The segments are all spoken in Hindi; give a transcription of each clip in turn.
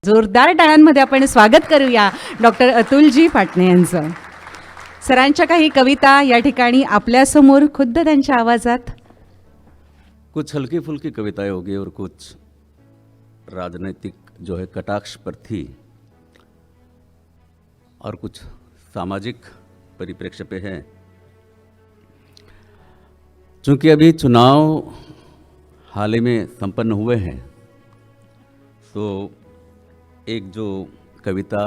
जोरदार टाळ्यांमध्ये आपण स्वागत करूया डॉक्टर अतुलजी पाटणे यांचं. सरांच्या काही कविता या ठिकाणी आपल्यासमोर खुद्द त्यांच्या आवाजात. कुछ हल्की फुल्की कविताएं होगी और कुछ राजनीतिक जो है कटाक्ष पर थी और कुछ सामाजिक परिप्रेक्ष्य पे हैं. चूँकि अभी चुनाव हाल ही में संपन्न हुए हैं तो एक जो कविता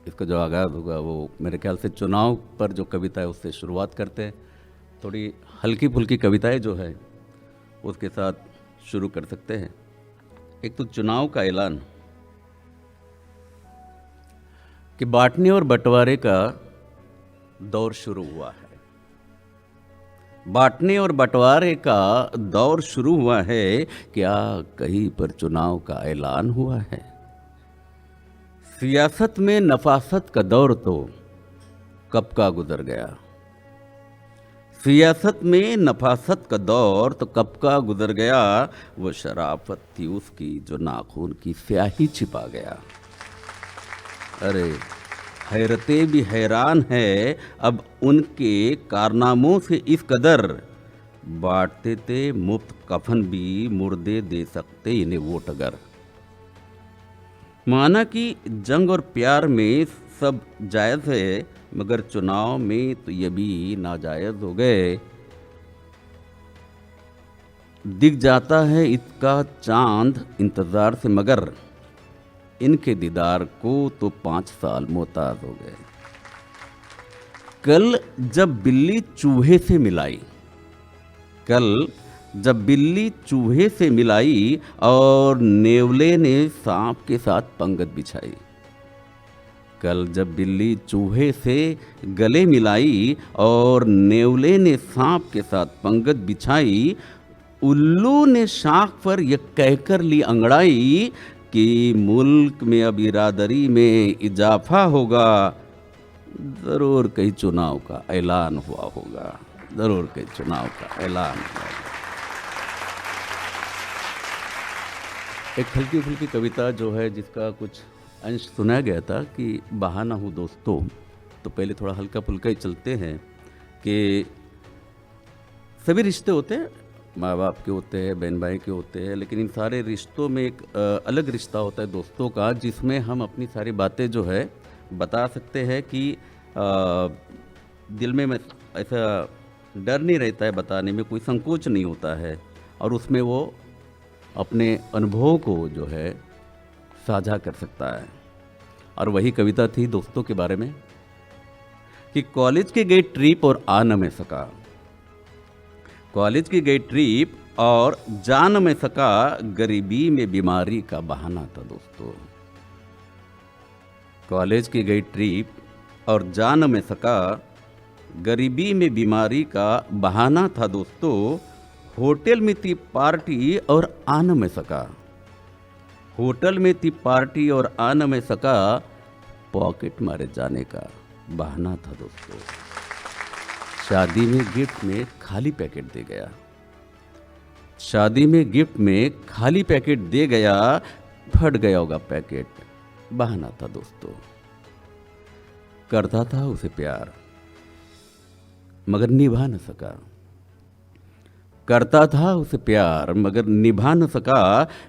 इसका जो आगाज़ होगा वो मेरे ख्याल से चुनाव पर जो कविता है उससे शुरुआत करते हैं. थोड़ी हल्की फुल्की कविताएं जो है उसके साथ शुरू कर सकते हैं. एक तो चुनाव का ऐलान कि बांटने और बंटवारे का दौर शुरू हुआ है. बांटने और बंटवारे का दौर शुरू हुआ है. क्या कहीं पर चुनाव का ऐलान हुआ है? सियासत में नफासत का दौर तो कब का गुजर गया. सियासत में नफासत का दौर तो कब का गुजर गया. वो शराफत थी उसकी जो नाखून की स्याही छिपा गया. अरे हैरतें भी हैरान है अब उनके कारनामों से इस कदर. बांटते थे मुफ्त कफन भी मुर्दे दे सकते इन्हें वोट अगर. माना कि जंग और प्यार में सब जायज़ है मगर चुनाव में तो ये भी नाजायज़ हो गए. दिख जाता है इसका चांद इंतज़ार से मगर इनके दीदार को तो 5 साल मोहताज हो गए. कल जब बिल्ली चूहे से मिलाई, कल जब बिल्ली चूहे से मिलाई और नेवले ने सांप के साथ पंगत बिछाई. कल जब बिल्ली चूहे से गले मिलाई और नेवले ने सांप के साथ पंगत बिछाई. उल्लू ने शाख पर यह कहकर ली अंगड़ाई कि मुल्क में अब इरादरी में इजाफा होगा. ज़रूर कहीं चुनाव का ऐलान हुआ होगा. ज़रूर कहीं चुनाव का ऐलान हुआ होगा. एक हल्की फुल्की कविता जो है जिसका कुछ अंश सुनाया गया था कि बहाना हूँ दोस्तों. तो पहले थोड़ा हल्का फुल्का ही चलते हैं कि सभी रिश्ते होते हैं, माँ बाप के होते हैं, बहन भाई के होते हैं, लेकिन इन सारे रिश्तों में एक अलग रिश्ता होता है दोस्तों का जिसमें हम अपनी सारी बातें जो है बता सकते हैं कि दिल में ऐसा डर नहीं रहता है बताने में, कोई संकोच नहीं होता है और उसमें वो अपने अनुभवों को जो है साझा कर सकता है. और वही कविता थी दोस्तों के बारे में कि कॉलेज की गई ट्रिप और आ न में सका. कॉलेज की गई ट्रिप और जा न में सका. गरीबी में बीमारी का बहाना था दोस्तों. कॉलेज की गई ट्रिप और जा न में सका. गरीबी में बीमारी का बहाना था दोस्तों. होटल में थी पार्टी और आ न में सका. होटल में थी पार्टी और आ न में सका. पॉकेट मारे जाने का बहाना था दोस्तों. शादी में गिफ्ट में खाली पैकेट दे गया. शादी में गिफ्ट में खाली पैकेट दे गया. फट गया होगा पैकेट, बहाना था दोस्तों. करता था उसे प्यार मगर निभा न सका. करता था उसे प्यार मगर निभा न सका.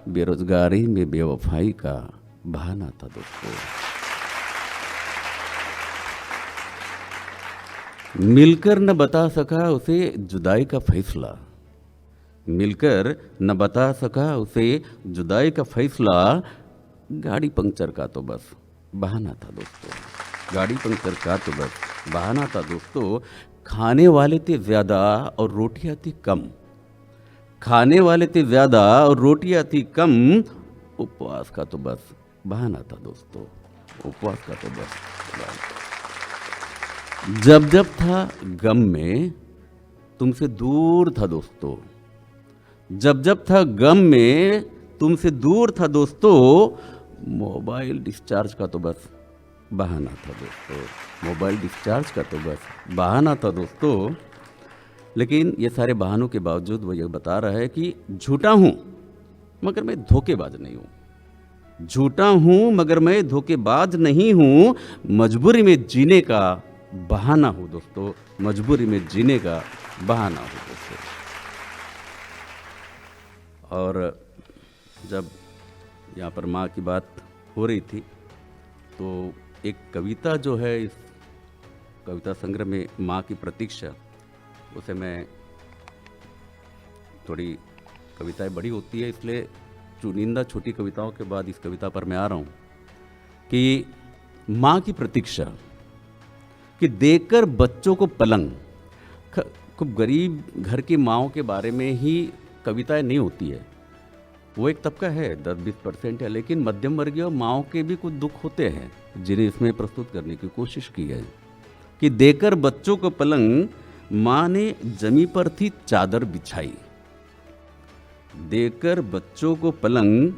बेरोजगारी में बेवफाई का बहाना था दोस्तों. मिलकर न बता सका उसे जुदाई का फैसला. मिलकर न बता सका उसे जुदाई का फैसला. गाड़ी पंक्चर का तो बस बहाना था दोस्तों. गाड़ी पंक्चर का तो बस बहाना था दोस्तों. खाने वाले थे ज़्यादा और रोटियां थी कम. खाने वाले थे ज़्यादा और रोटियां थी कम. उपवास का तो बस बहाना था दोस्तों. उपवास का तो बस. जब जब था गम में तुमसे दूर था दोस्तों. जब जब था गम में तुमसे दूर था दोस्तों. मोबाइल डिस्चार्ज का तो बस बहाना था दोस्तों. मोबाइल डिस्चार्ज का तो बस बहाना था दोस्तों. लेकिन ये सारे बहानों के बावजूद वो ये बता रहा है कि झूठा हूँ मगर मैं धोखेबाज नहीं हूँ. झूठा हूँ मगर मैं धोखेबाज नहीं हूँ, मजबूरी में जीने का बहाना हूँ दोस्तों, मजबूरी में जीने का बहाना हूँ दोस्तों। और जब यहाँ पर माँ की बात हो रही थी तो एक कविता जो है इस कविता संग्रह में माँ की प्रतीक्षा, उसे मैं थोड़ी कविताएं बड़ी होती है इसलिए चुनिंदा छोटी कविताओं के बाद इस कविता पर मैं आ रहा हूँ कि माँ की प्रतीक्षा, कि देकर बच्चों को पलंग। खूब गरीब घर की माँओं के बारे में ही कविताएं नहीं होती है, वो एक तबका है 10-20% है, लेकिन मध्यम वर्गीय माँओं के भी कुछ दुख होते हैं जिन्हें इसमें प्रस्तुत करने की कोशिश की है। कि देकर बच्चों को पलंग, माँ ने जमी पर थी चादर बिछाई। देकर बच्चों को पलंग,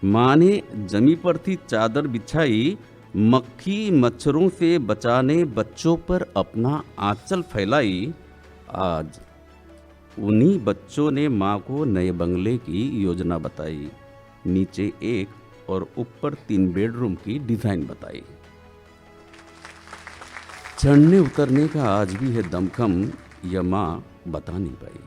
माँ ने जमी पर थी चादर बिछाई। मक्खी मच्छरों से बचाने बच्चों पर अपना आंचल फैलाई। आज उन्हीं बच्चों ने माँ को नए बंगले की योजना बताई। नीचे 1 और ऊपर 3 बेडरूम की डिजाइन बताई। चढ़ने उतरने का आज भी है दमखम, यह माँ बता नहीं पाई।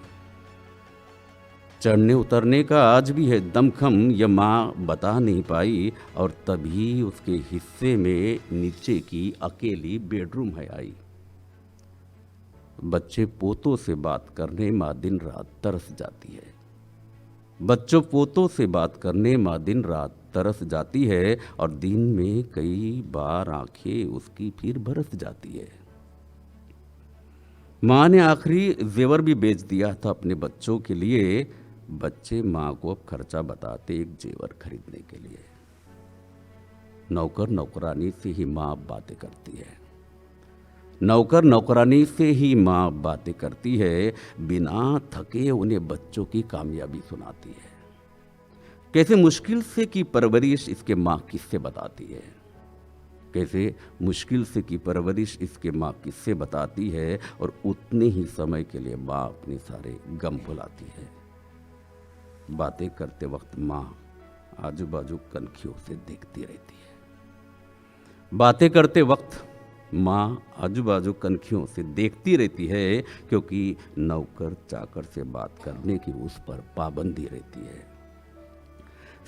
चढ़ने उतरने का आज भी है दमखम, यह माँ बता नहीं पाई। और तभी उसके हिस्से में नीचे की अकेली बेडरूम है आई। बच्चे पोतों से बात करने माँ दिन रात तरस जाती है। बच्चों पोतों से बात करने माँ दिन रात तरस जाती है। और दिन में कई बार आंखें उसकी फिर बरस जाती है। माँ ने आखिरी जेवर भी बेच दिया था अपने बच्चों के लिए। बच्चे माँ को अब खर्चा बताते एक जेवर खरीदने के लिए। नौकर नौकरानी से ही माँ बातें करती है। नौकर नौकरानी से ही माँ बातें करती है। बिना थके उन्हें बच्चों की कामयाबी सुनाती है। कैसे मुश्किल से की परवरिश इसके माँ किससे बताती है। कैसे मुश्किल से की परवरिश इसके माँ किससे बताती है। और उतने ही समय के लिए माँ अपने सारे गम भुलाती है। बातें करते वक्त माँ आजू बाजू कनखियों से देखती रहती है। बातें करते वक्त माँ आजू बाजू कनखियों से देखती रहती है, क्योंकि नौकर चाकर से बात करने की उस पर पाबंदी रहती है।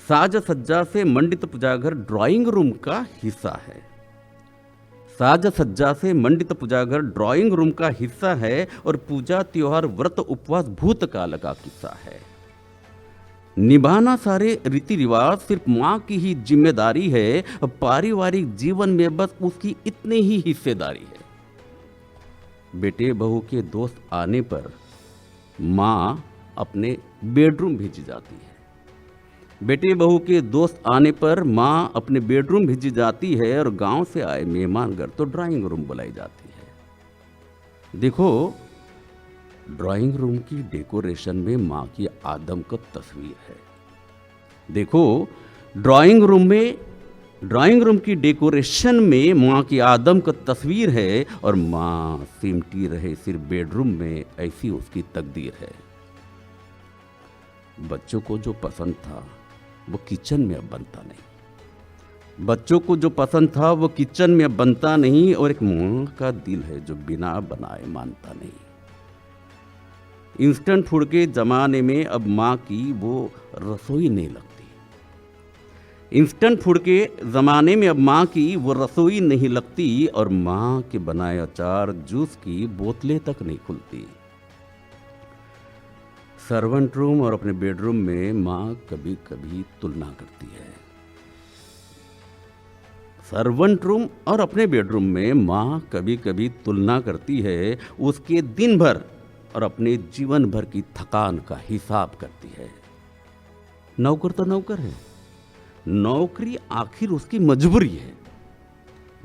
साज सज्जा से मंडित पूजाघर ड्राइंग रूम का हिस्सा है। साज सज्जा से मंडित पूजाघर ड्राइंग रूम का हिस्सा है। और पूजा त्योहार व्रत उपवास भूतकाल का किस्सा है। निभाना सारे रीति रिवाज सिर्फ माँ की ही जिम्मेदारी है। पारिवारिक जीवन में बस उसकी इतनी ही हिस्सेदारी है। बेटे बहू के दोस्त आने पर माँ अपने बेडरूम भेजी जाती है। बेटे बहू के दोस्त आने पर माँ अपने बेडरूम भेजी जाती है। और गांव से आए मेहमान घर तो ड्राइंग रूम बुलाई जाती है। देखो, ड्राइंग रूम की डेकोरेशन में माँ की आदमकद तस्वीर है। देखो, ड्राइंग रूम की डेकोरेशन में माँ की आदमकद तस्वीर है। और माँ सिमटी रहे सिर्फ बेडरूम में, ऐसी उसकी तकदीर है। बच्चों को जो पसंद था वो किचन में अब बनता नहीं। बच्चों को जो पसंद था वो किचन में अब बनता नहीं। और एक माँ का दिल है जो बिना बनाए मानता नहीं। इंस्टेंट फूड के ज़माने में अब माँ की वो रसोई नहीं लगती। इंस्टेंट फूड के ज़माने में अब माँ की वो रसोई नहीं लगती। और माँ के बनाए अचार जूस की बोतलें तक नहीं खुलती। सर्वेंट रूम और अपने बेडरूम में माँ कभी कभी तुलना करती है। सर्वेंट रूम और अपने बेडरूम में माँ कभी कभी तुलना करती है। उसके दिन भर और अपने जीवन भर की थकान का हिसाब करती है। नौकर तो नौकर है, नौकरी आखिर उसकी मजबूरी है।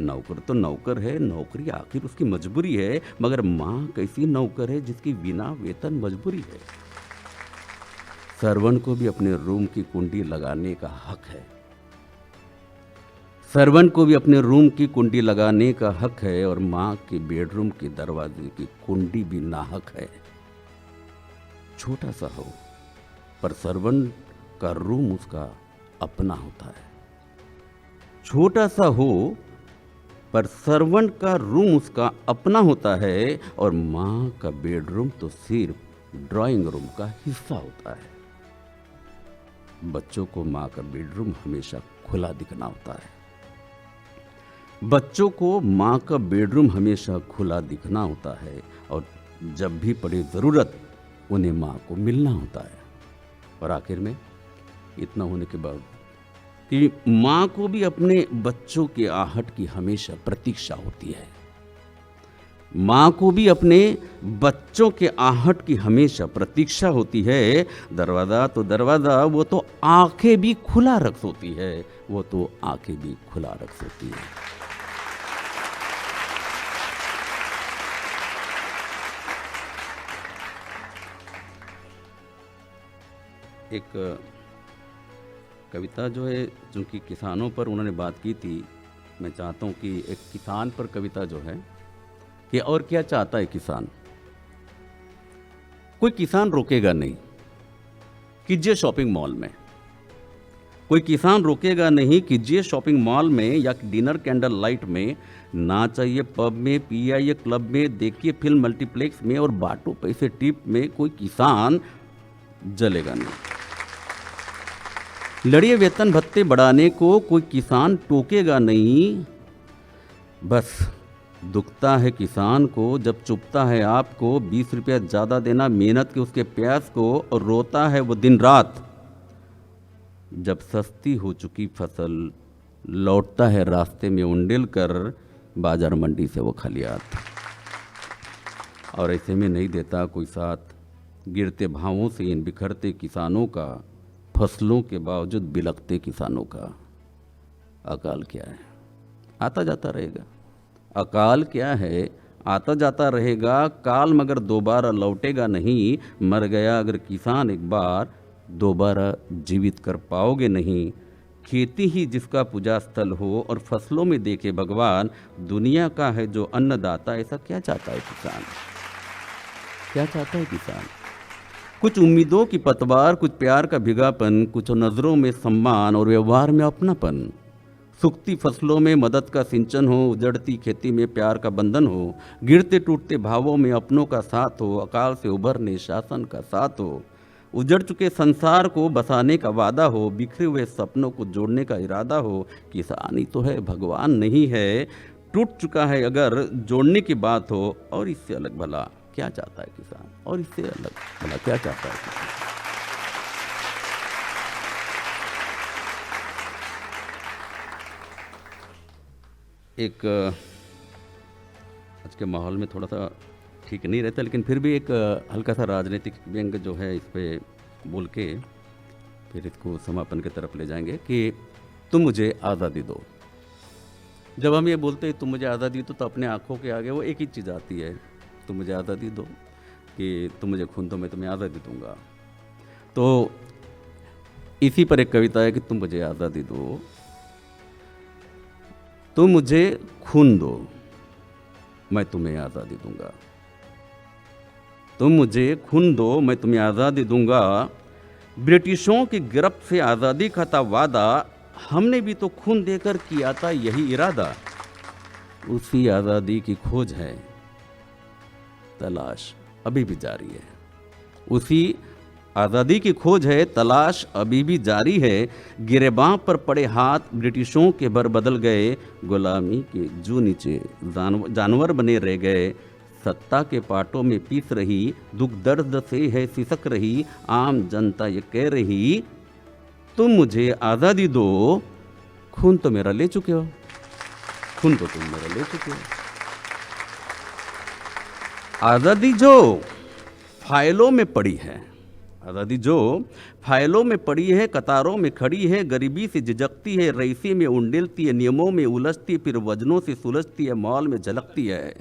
नौकर तो नौकर है, नौकरी आखिर उसकी मजबूरी है। मगर माँ कैसी नौकर है जिसकी बिना वेतन मजबूरी है। सर्वेंट को भी अपने रूम की कुंडी लगाने का हक है। सर्वेंट को भी अपने रूम की कुंडी लगाने का हक है। और माँ के बेडरूम के दरवाजे की कुंडी भी नाहक है। छोटा सा हो, पर सर्वेंट का रूम उसका अपना होता है। छोटा सा हो पर सर्वेंट का रूम उसका अपना होता है और माँ का बेडरूम तो सिर्फ ड्राइंग रूम का हिस्सा होता है। बच्चों को माँ का बेडरूम हमेशा खुला दिखना होता है। बच्चों को माँ का बेडरूम हमेशा खुला दिखना होता है और जब भी पड़े ज़रूरत उन्हें माँ को मिलना होता है। और आखिर में इतना होने के बाद कि माँ को भी अपने बच्चों के आहट की हमेशा प्रतीक्षा होती है। माँ को भी अपने बच्चों के आहट की हमेशा प्रतीक्षा होती है। दरवाज़ा तो दरवाज़ा, वो तो आंखें भी खुला रख सोती है, वो तो आंखें भी खुला रख सोती है। एक कविता जो है, चूँकि किसानों पर उन्होंने बात की थी, मैं चाहता हूँ कि एक किसान पर कविता जो है कि और क्या चाहता है किसान। कोई किसान रोकेगा नहीं, कीजिए शॉपिंग मॉल में। कोई किसान रोकेगा नहीं, कीजिए शॉपिंग मॉल में या डिनर कैंडल लाइट में, ना चाहिए पब में, पीआईए क्लब में, देखिए फिल्म मल्टीप्लेक्स में और बाटो पैसे टिप में। कोई किसान जलेगा नहीं। लड़िए वेतन भत्ते बढ़ाने को, कोई किसान टोकेगा नहीं। बस दुखता है किसान को जब चुभता है आपको 20 रुपया ज़्यादा देना मेहनत के उसके प्यास को, और रोता है वो दिन रात जब सस्ती हो चुकी फसल लौटता है रास्ते में उंडेल कर बाजार मंडी से वो खलियात। और ऐसे में नहीं देता कोई साथ गिरते भावों से इन बिखरते किसानों का, फसलों के बावजूद बिलखते किसानों का। अकाल क्या है, आता जाता रहेगा। अकाल क्या है, आता जाता रहेगा। काल मगर दोबारा लौटेगा नहीं। मर गया अगर किसान एक बार, दोबारा जीवित कर पाओगे नहीं। खेती ही जिसका पूजा स्थल हो और फसलों में देखे भगवान, दुनिया का है जो अन्नदाता। ऐसा क्या चाहता है किसान, क्या चाहता है किसान? कुछ उम्मीदों की पतवार, कुछ प्यार का भिगापन, कुछ नज़रों में सम्मान और व्यवहार में अपनापन। सूखती फसलों में मदद का सिंचन हो, उजड़ती खेती में प्यार का बंधन हो, गिरते टूटते भावों में अपनों का साथ हो, अकाल से उभरने शासन का साथ हो, उजड़ चुके संसार को बसाने का वादा हो, बिखरे हुए सपनों को जोड़ने का इरादा हो। किसानी तो है, भगवान नहीं है। टूट चुका है अगर जोड़ने की बात हो, और इससे अलग भला क्या चाहता है किसान, और इससे अलग भला क्या चाहता है किसान? एक आज के माहौल में थोड़ा सा ठीक नहीं रहता, लेकिन फिर भी एक हल्का सा राजनीतिक व्यंग जो है इस पे बोल के फिर इसको समापन की तरफ ले जाएंगे कि तुम मुझे आज़ादी दो। जब हम ये बोलते हैं तुम मुझे आज़ादी दो, तो अपने आँखों के आगे वो एक ही चीज़ आती है, तुम मुझे आज़ादी दो, कि तुम मुझे खून दो मैं तुम्हें आज़ादी दूंगा। तो इसी पर एक कविता है कि तुम मुझे आज़ादी दो, तुम मुझे खून दो, मैं तुम्हें आज़ादी दूंगा। तुम मुझे खून दो, मैं तुम्हें आज़ादी दूंगा। ब्रिटिशों की गिरफ्त से आज़ादी का था वादा, हमने भी तो खून देकर किया था यही इरादा। उसी आज़ादी की खोज है, तलाश अभी भी जारी है। उसी आज़ादी की खोज है, तलाश अभी भी जारी है। गिरेबां पर पड़े हाथ ब्रिटिशों के बर बदल गए, गुलामी के जू नीचे जानवर बने रह गए। सत्ता के पाटों में पीस रही, दुख दर्द से है सिसक रही, आम जनता ये कह रही तुम मुझे आज़ादी दो। खून तो मेरा ले चुके हो, खून तो तुम मेरा ले चुके हो। आज़ादी जो फाइलों में पड़ी है, आज़ादी जो फाइलों में पड़ी है, कतारों में खड़ी है, गरीबी से झिझकती है, रईसी में उंडेलती है, नियमों में उलझती, फिर वजनों से सुलझती है, मॉल में झलकती है।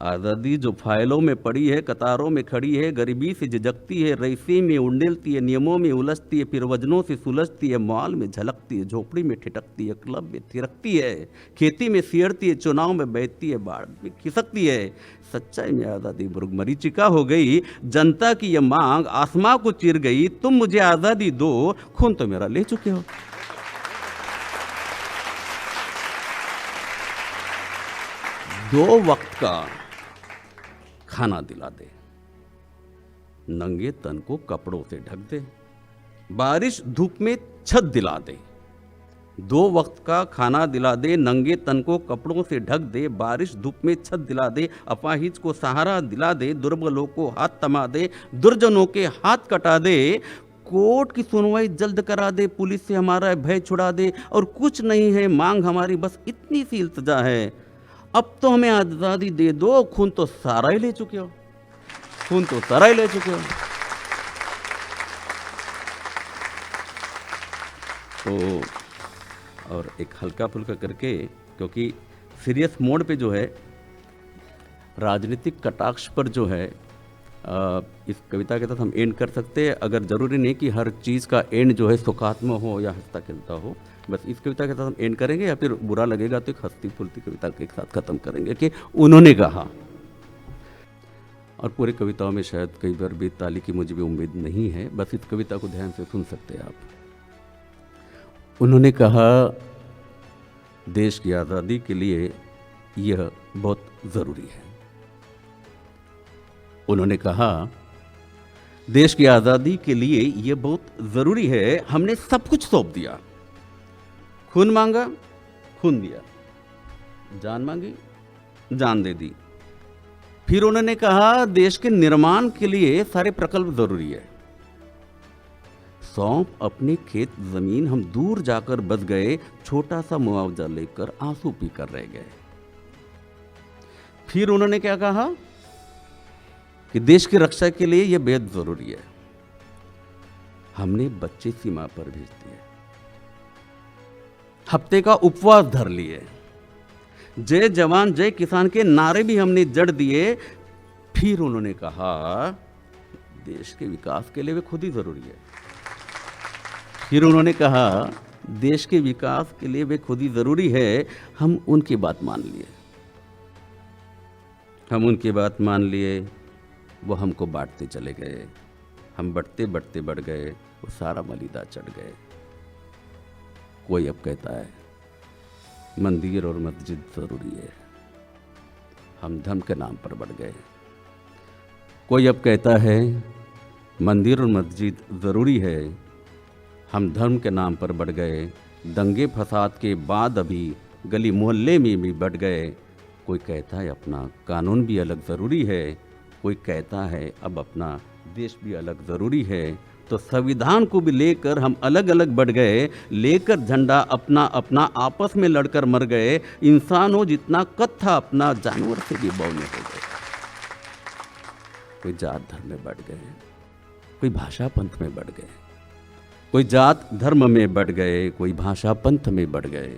आज़ादी जो फाइलों में पड़ी है, कतारों में खड़ी है, गरीबी से झिझकती है, रईसी में उंडेलती है, नियमों में उलझती है, फिर वजनों से सुलझती है, मॉल में झलकती है, झोपड़ी में ठिठकती है, क्लब में थिरकती है, खेती में सियरती है, चुनाव में बहती है, बाढ़ में खिसकती है। सच्चाई में आज़ादी मरीचिका हो गई, जनता की यह मांग आसमां को चिर गई। तुम मुझे आज़ादी दो, खून तो मेरा ले चुके हो। 2 वक्त का खाना दिला दे, नंगे तन को कपड़ों से ढक दे, बारिश धूप में छत दिला दे। 2 वक्त का खाना दिला दे, नंगे तन को कपड़ों से ढक दे, बारिश धूप में छत दिला दे, अपाहिज को सहारा दिला दे, दुर्बलों को हाथ थमा दे, दुर्जनों के हाथ कटा दे, कोर्ट की सुनवाई जल्द करा दे, पुलिस से हमारा भय छुड़ा दे, और कुछ नहीं है मांग हमारी, बस इतनी सी इल्तिजा है, अब तो हमें आज़ादी दे दो, खून तो सारा ही ले चुके हो, खून तो सारा ही ले चुके हो। तो और एक हल्का फुल्का करके, क्योंकि सीरियस मोड पे जो है राजनीतिक कटाक्ष पर जो है इस कविता के साथ हम एंड कर सकते हैं। अगर ज़रूरी नहीं कि हर चीज़ का एंड जो है सुखात्मक हो या हंसता खेलता हो, बस इस कविता के साथ हम एंड करेंगे, या फिर बुरा लगेगा तो एक हंसती फुलती कविता के साथ ख़त्म करेंगे कि उन्होंने कहा। और पूरी कविताओं में शायद कई बार भी ताली की मुझे भी उम्मीद नहीं है, बस इस कविता को ध्यान से सुन सकते हैं आप। उन्होंने कहा, देश की आज़ादी के लिए यह बहुत ज़रूरी है। उन्होंने कहा, देश की आज़ादी के लिए यह बहुत ज़रूरी है, हमने सब कुछ सौंप दिया, खून मांगा खून दिया, जान मांगी जान दे दी। फिर उन्होंने कहा, देश के निर्माण के लिए सारे प्रकल्प ज़रूरी है, सौंप अपने खेत जमीन हम दूर जाकर बस गए, छोटा सा मुआवजा लेकर आंसू पीकर रह गए। फिर उन्होंने क्या कहा कि देश की रक्षा के लिए यह बेहद जरूरी है, हमने बच्चे सीमा पर भेज दिए, हफ्ते का उपवास धर लिए, जय जवान जय किसान के नारे भी हमने जड़ दिए। फिर उन्होंने कहा, देश के विकास के लिए वे खुद ही जरूरी है। फिर उन्होंने कहा, देश के विकास के लिए वे खुद ही ज़रूरी है, हम उनकी बात मान लिए, हम उनकी बात मान लिए, वो हमको बांटते चले गए, हम बढ़ते बढ़ते बढ़ गए, वो सारा मलीदा चढ़ गए। कोई अब कहता है मंदिर और मस्जिद ज़रूरी है, हम धर्म के नाम पर बढ़ गए। कोई अब कहता है मंदिर और मस्जिद ज़रूरी है, हम धर्म के नाम पर बढ़ गए, दंगे फसाद के बाद अभी गली मोहल्ले में भी बढ़ गए। कोई कहता है अपना कानून भी अलग ज़रूरी है, कोई कहता है अब अपना देश भी अलग ज़रूरी है। तो संविधान को भी लेकर हम अलग अलग बढ़ गए, लेकर झंडा अपना अपना आपस में लड़कर मर गए। इंसान हो जितना कद था अपना, जानवर से भी बौने हो गए। कोई जात धर्म में बढ़ गए, कोई भाषा पंथ में बढ़ गए, कोई जात धर्म में बढ़ गए, कोई भाषा पंथ में बढ़ गए,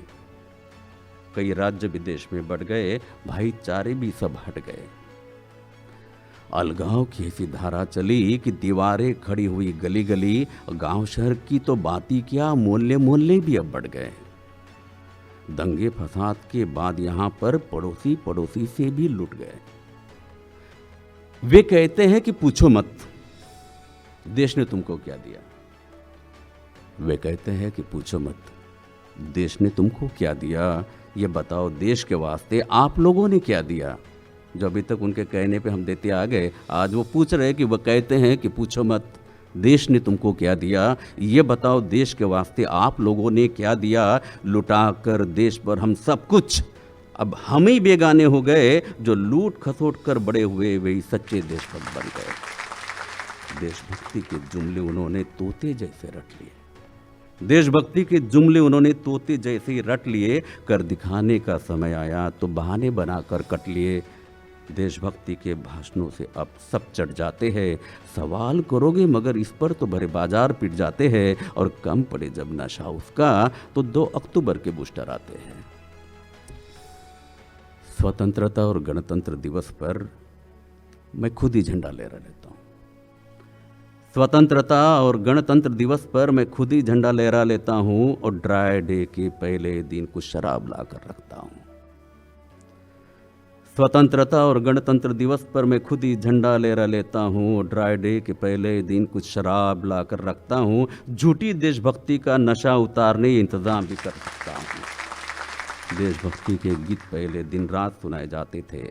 कई राज्य विदेश में बढ़ गए, भाईचारे भी सब हट गए। अलगाव की ऐसी धारा चली कि दीवारें खड़ी हुई गली गली, गांव शहर की तो बात ही क्या, मोहल्ले मोहल्ले भी अब बढ़ गए। दंगे फसाद के बाद यहां पर पड़ोसी पड़ोसी से भी लुट गए। वे कहते हैं कि पूछो मत, देश ने तुमको क्या दिया। वे कहते हैं कि पूछो मत, देश ने तुमको क्या दिया। ये बताओ देश के वास्ते आप लोगों ने क्या दिया। जो अभी तक उनके कहने पे हम देते आ गए, आज वो पूछ रहे कि वह कहते हैं कि पूछो मत, देश ने तुमको क्या दिया। ये बताओ देश के वास्ते आप लोगों ने क्या दिया। लुटा कर देश पर हम सब कुछ, अब हम ही बेगाने हो गए। जो लूट खसोट कर बड़े हुए वही सच्चे देशभक्त बन गए। देशभक्ति के जुमले उन्होंने तोते जैसे रट लिए, देशभक्ति के जुमले उन्होंने तोते जैसे ही रट लिए। कर दिखाने का समय आया तो बहाने बनाकर कट लिए। देशभक्ति के भाषणों से अब सब चढ़ जाते हैं। सवाल करोगे मगर इस पर तो भरे बाजार पिट जाते हैं। और कम पड़े जब नशा उसका तो 2 अक्टूबर के बूस्टर आते हैं। स्वतंत्रता और गणतंत्र दिवस पर मैं खुद ही झंडा लहरा लेता हूँ। स्वतंत्रता और गणतंत्र दिवस पर मैं खुद ही झंडा लहरा लेता हूँ। और ड्राई डे के पहले दिन कुछ शराब लाकर रखता हूँ। स्वतंत्रता और गणतंत्र दिवस पर मैं खुद ही झंडा लहरा लेता हूँ। और ड्राई डे के पहले दिन कुछ शराब लाकर रखता हूँ। झूठी देशभक्ति का नशा उतारने इंतजाम भी कर सकता हूँ। देशभक्ति के गीत पहले दिन रात सुनाए जाते थे।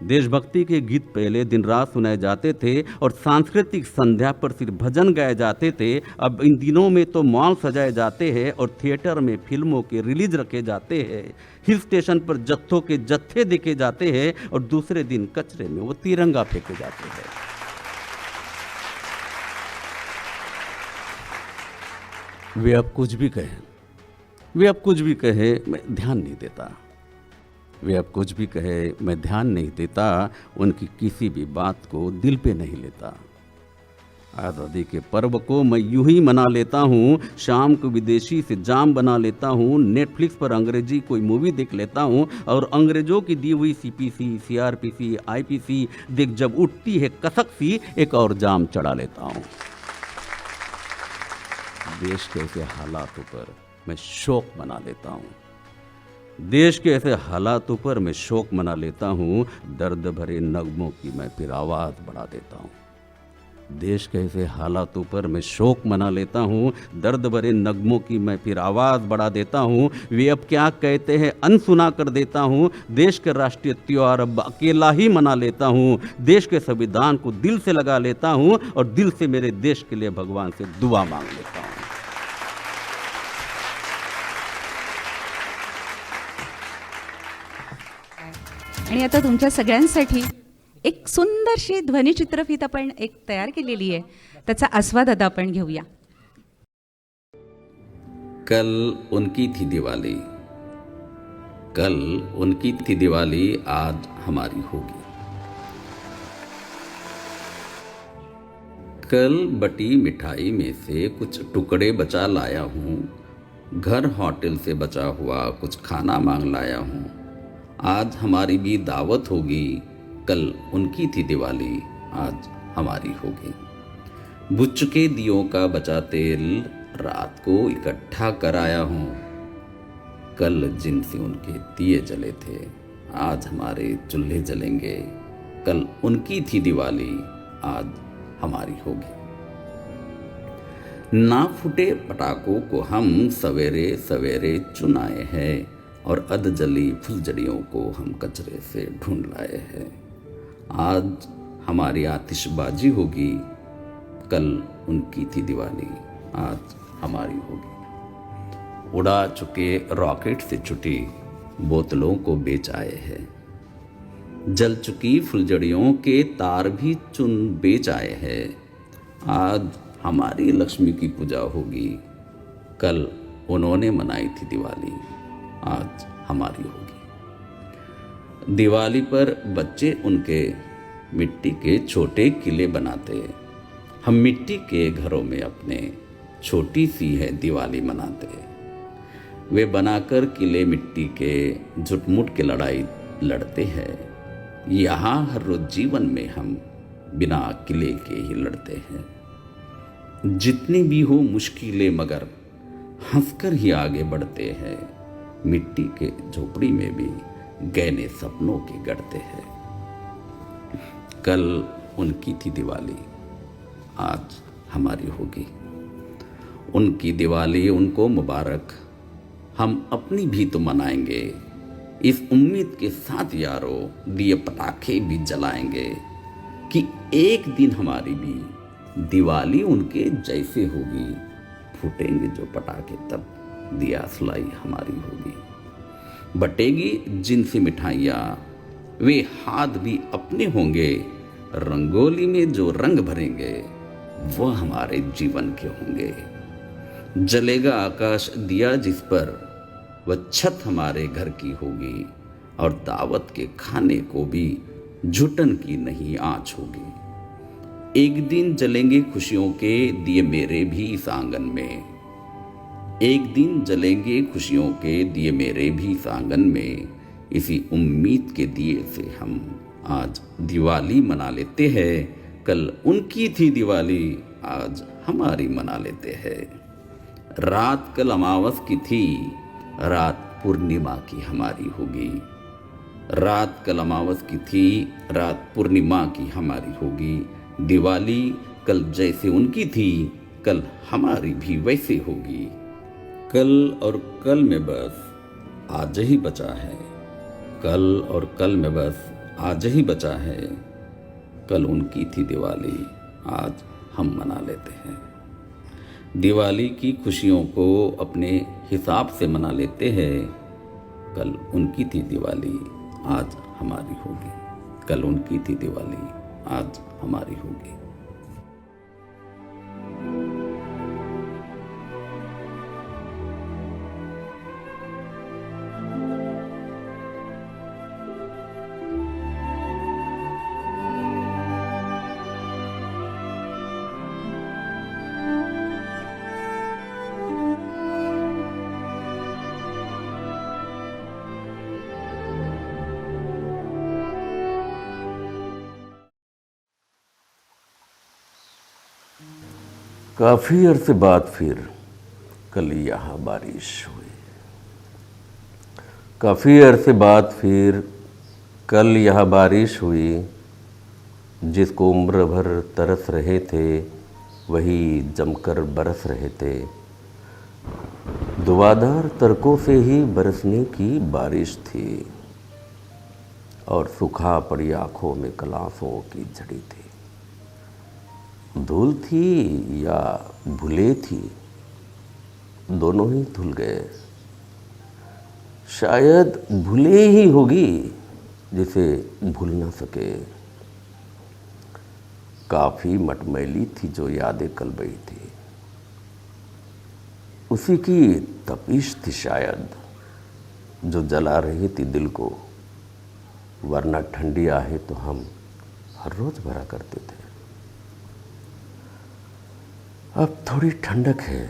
देशभक्ति के गीत पहले दिन रात सुनाए जाते थे और सांस्कृतिक संध्या पर सिर्फ भजन गाए जाते थे। अब इन दिनों में तो मॉल सजाए जाते हैं और थिएटर में फिल्मों के रिलीज रखे जाते हैं। हिल स्टेशन पर जत्थों के जत्थे देखे जाते हैं और दूसरे दिन कचरे में वो तिरंगा फेंके जाते हैं। वे अब कुछ भी कहें, वे अब कुछ भी कहे, मैं ध्यान नहीं देता। वे अब कुछ भी कहे, मैं ध्यान नहीं देता। उनकी किसी भी बात को दिल पे नहीं लेता। आज़ादी के पर्व को मैं यूं ही मना लेता हूँ। शाम को विदेशी से जाम बना लेता हूँ। नेटफ्लिक्स पर अंग्रेजी कोई मूवी देख लेता हूँ और अंग्रेजों की दी हुई सीपीसी, सीआरपीसी, आईपीसी देख जब उठती है कसक सी, एक और जाम चढ़ा लेता हूँ। देश के ऐसे हालातों पर मैं शोक मना लेता हूँ। देश के ऐसे हालातों पर मैं शोक मना लेता हूँ। दर्द भरे नगमों की मैं फिर आवाज़ बढ़ा देता हूँ। देश के ऐसे हालातों पर मैं शोक मना लेता हूँ। दर्द भरे नगमों की मैं फिर आवाज़ बढ़ा देता हूँ। वे अब क्या कहते हैं अनसुना कर देता हूँ। देश के राष्ट्रीय त्योहार अब अकेला ही मना लेता हूँ। देश के संविधान को दिल से लगा लेता हूँ और दिल से मेरे देश के लिए भगवान से दुआ मांग लेता हूँ। आणि आता तुमच्या सगळ्यांसाठी एक सुंदरशी ध्वनिचित्रफीत आपण एक तयार केलेली आहे, त्याचा आस्वाद आता आपण घेऊया. कल उनकी थी दिवाली, कल उनकी थी दिवाली, आज हमारी होगी। कल बटी मिठाई में से कुछ टुकड़े बचा लाया हूँ। घर होटल से बचा हुआ कुछ खाना मांग लाया हूँ। आज हमारी भी दावत होगी। कल उनकी थी दिवाली, आज हमारी होगी। बुझ चुके दियों का बचा तेल रात को इकट्ठा कराया हूँ। कल जिनसे उनके दिए जले थे, आज हमारे चूल्हे जलेंगे। कल उनकी थी दिवाली, आज हमारी होगी। ना फूटे पटाखों को हम सवेरे सवेरे चुनाए हैं और अधजली फुलझड़ियों को हम कचरे से ढूंढ लाए हैं। आज हमारी आतिशबाजी होगी। कल उनकी थी दिवाली, आज हमारी होगी। उड़ा चुके रॉकेट से छुटी बोतलों को बेच आए हैं। जल चुकी फुलझड़ियों के तार भी चुन बेच आए हैं। आज हमारी लक्ष्मी की पूजा होगी। कल उन्होंने मनाई थी दिवाली, आज हमारी होगी। दिवाली पर बच्चे उनके मिट्टी के छोटे किले बनाते। हम मिट्टी के घरों में अपने छोटी सी है दिवाली मनाते। वे बनाकर किले मिट्टी के झुटमुट के लड़ाई लड़ते हैं। यहाँ हर रोज जीवन में हम बिना किले के ही लड़ते हैं। जितनी भी हो मुश्किलें मगर हंसकर ही आगे बढ़ते हैं। मिट्टी के झोपड़ी में भी गहने सपनों के गढ़ते हैं। कल उनकी थी दिवाली, आज हमारी होगी। उनकी दिवाली उनको मुबारक, हम अपनी भी तो मनाएंगे। इस उम्मीद के साथ यारों दिए पटाखे भी जलाएंगे कि एक दिन हमारी भी दिवाली उनके जैसे होगी। फूटेंगे जो पटाखे तब दिया सुलाई हमारी होगी। बटेगी जिनसे मिठाइयाँ वे हाथ भी अपने होंगे। रंगोली में जो रंग भरेंगे वो हमारे जीवन के होंगे। जलेगा आकाश दिया जिस पर वह छत हमारे घर की होगी। और दावत के खाने को भी झुटन की नहीं आँच होगी। एक दिन जलेंगे खुशियों के दिए मेरे भी इस आंगन में। एक दिन जलेंगे खुशियों के दिए मेरे भी इस आंगन में। इसी उम्मीद के दिए से हम आज दिवाली मना लेते हैं। कल उनकी थी दिवाली, आज हमारी मना लेते हैं। रात कल अमावस की थी, रात पूर्णिमा की हमारी होगी। रात कल अमावस की थी, रात पूर्णिमा की हमारी होगी। दिवाली कल जैसे उनकी थी, कल हमारी भी वैसे होगी। कल और कल में बस आज ही बचा है, कल और कल में बस आज ही बचा है। कल उनकी थी दिवाली, आज हम मना लेते हैं। दिवाली की खुशियों को अपने हिसाब से मना लेते हैं। कल उनकी थी दिवाली, आज हमारी होगी। कल उनकी थी दिवाली, आज हमारी होगी। काफ़ी अरसे बाद फिर कल यहाँ बारिश हुई। काफ़ी अरसे बाद फिर कल यहाँ बारिश हुई। जिसको उम्र भर तरस रहे थे वही जमकर बरस रहे थे। दुआदार तड़कों से ही बरसने की बारिश थी और सूखा पड़ी आँखों में कलासों की झड़ी थी। धूल थी या भूले थी, दोनों ही धुल गए। शायद भूले ही होगी जिसे भूल ना सके। काफ़ी मटमैली थी जो यादें कल बही थी। उसी की तपिश थी शायद जो जला रही थी दिल को, वरना ठंडी आहे तो हम हर रोज़ भरा करते थे। अब थोड़ी ठंडक है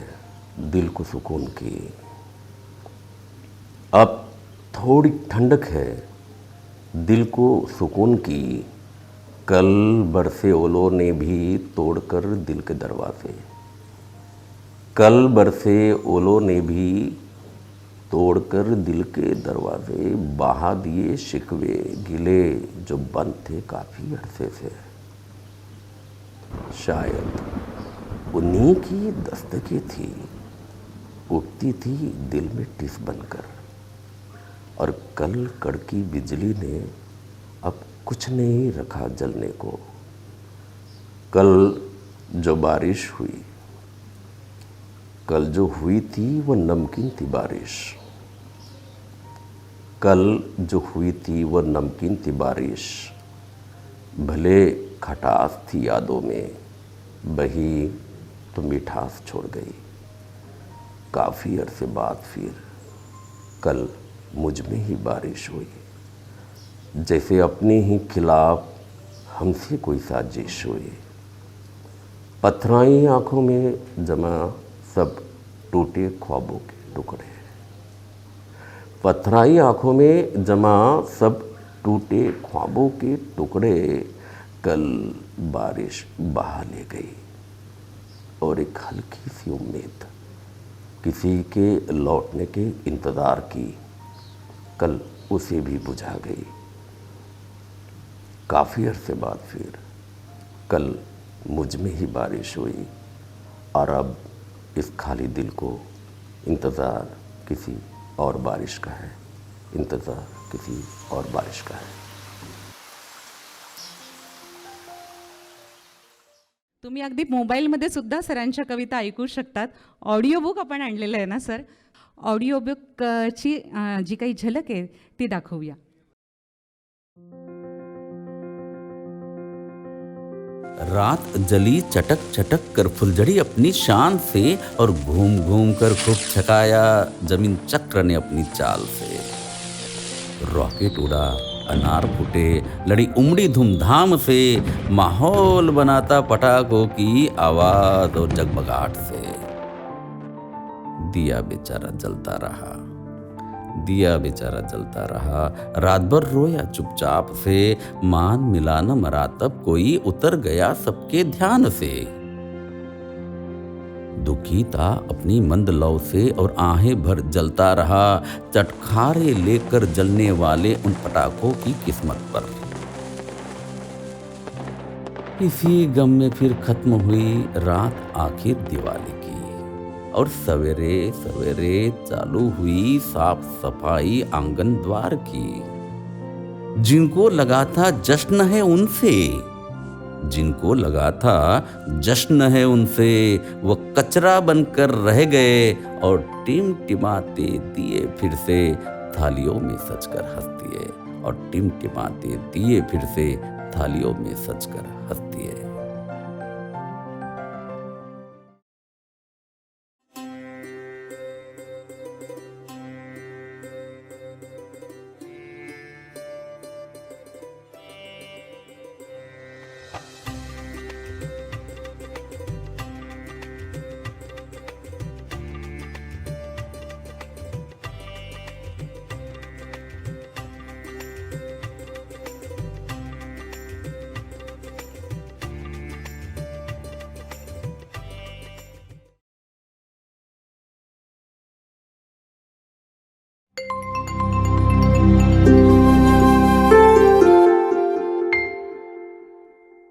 दिल को सुकून की। अब थोड़ी ठंडक है दिल को सुकून की। कल बरसे ओलों ने भी तोड़कर दिल के दरवाजे। कल बरसे ओलों ने भी तोड़कर दिल के दरवाजे। बहा दिए शिकवे गिले जो बंद थे काफ़ी अरसे से। शायद उन्हीं की दस्तकें थी, उठती थी दिल में टिस बनकर। और कल कड़की बिजली ने अब कुछ नहीं रखा जलने को। कल जो बारिश हुई, कल जो हुई थी वो नमकीन थी बारिश। कल जो हुई थी वो नमकीन थी बारिश। भले खटास थी यादों में, बही तो मिठास छोड़ गई। काफ़ी अरसे बाद फिर कल मुझ में ही बारिश हुई। जैसे अपने ही खिलाफ हमसे कोई साजिश हुई। पथराई आँखों में जमा सब टूटे ख्वाबों के टुकड़े। पथराई आँखों में जमा सब टूटे ख्वाबों के टुकड़े। कल बारिश बहा ले गई और एक हल्की सी उम्मीद किसी के लौटने के इंतज़ार की, कल उसे भी बुझा गई। काफ़ी अरसे बाद फिर कल मुझ में ही बारिश हुई। और अब इस खाली दिल को इंतज़ार किसी और बारिश का है, इंतज़ार किसी और बारिश का है। तुम्ही अगदी मोबाईलमध्ये सुद्धा सरांच्या कविता ऐकू शकतात. ऑडिओ बुक आपण आणलेलं आहे ना सर? ऑडिओ बुकची जी काही झलक आहे ती दाखवूया. रात जली चटक चटक कर फुलझड़ी अपनी शान से, और घूम घूम कर खूब छकाया जमीन चक्र ने अपनी चाल से। रॉकेट उड़ा, अनार फूटे, लड़ी उमड़ी धूमधाम से, माहौल बनाता पटाखों की आवाज और जगमगाहट से। दिया बेचारा जलता रहा, दिया बेचारा जलता रहा, रात भर रोया चुपचाप से। मान मिला न मरा तब कोई, उतर गया सबके ध्यान से। दुखी था अपनी मंद लौ से और आहें भर जलता रहा, चटखारे लेकर जलने वाले उन पटाखों की किस्मत पर। इसी गम में फिर खत्म हुई रात आखिर दिवाली की। और सवेरे सवेरे चालू हुई साफ सफाई आंगन द्वार की। जिनको लगा था जश्न है उनसे, जिनको लगा था जश्न है उनसे, वो कचरा बनकर रह गए और टिमटिमाते दिए फिर से थालियों में सजकर हंस दिए, और टिमटिमाते दिए फिर से थालियों में सजकर हंस दिए।